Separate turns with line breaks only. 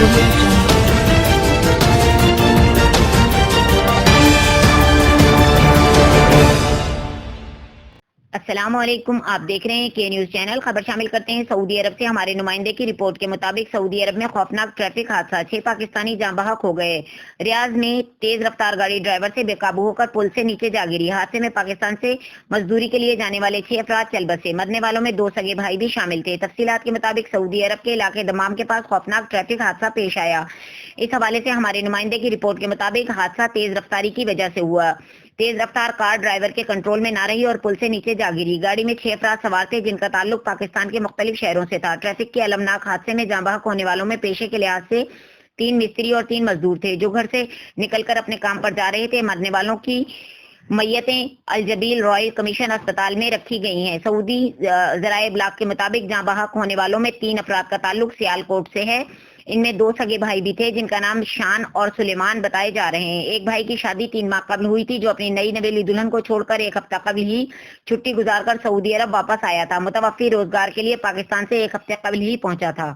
Audio Jungle.
السلام علیکم، آپ دیکھ رہے ہیں کے نیوز چینل۔ خبر شامل کرتے ہیں سعودی عرب سے۔ ہمارے نمائندے کی رپورٹ کے مطابق سعودی عرب میں خوفناک ٹریفک حادثہ، 6 پاکستانی جاں بحق ہو گئے۔ ریاض میں تیز رفتار گاڑی ڈرائیور سے بے قابو ہو کر پل سے نیچے جا گری۔ حادثے میں پاکستان سے مزدوری کے لیے جانے والے 6 افراد چل بسے۔ مرنے والوں میں 2 سگے بھائی بھی شامل تھے۔ تفصیلات کے مطابق سعودی عرب کے علاقے دمام کے پاس خوفناک ٹریفک حادثہ پیش آیا۔ اس حوالے سے ہمارے نمائندے کی رپورٹ کے مطابق حادثہ تیز رفتاری کی وجہ سے ہوا۔ تیز رفتار کار ڈرائیور کے کنٹرول میں نہ رہی اور پل سے نیچے جا گری۔ گاڑی میں 6 افراد سوار تھے جن کا تعلق پاکستان کے مختلف شہروں سے تھا۔ ٹریفک کے المناک حادثے میں جاں بحق ہونے والوں میں پیشے کے لحاظ سے 3 مستری اور 3 مزدور تھے جو گھر سے نکل کر اپنے کام پر جا رہے تھے۔ مرنے والوں کی میتیں الجبیل رائل کمیشن اسپتال میں رکھی گئی ہیں۔ سعودی ذرائع ابلاغ کے مطابق جاں بحق ہونے والوں میں 3 افراد کا تعلق سیالکوٹ سے ہے۔ ان میں 2 سگے بھائی بھی تھے جن کا نام شان اور سلیمان بتائے جا رہے ہیں۔ ایک بھائی کی شادی 3 ماہ قبل ہوئی تھی جو اپنی نئی نویلی دلہن کو چھوڑ کر 1 ہفتہ قبل ہی چھٹی گزار کر سعودی عرب واپس آیا تھا۔ متوفی روزگار کے لیے پاکستان سے 1 ہفتے قبل ہی پہنچا تھا۔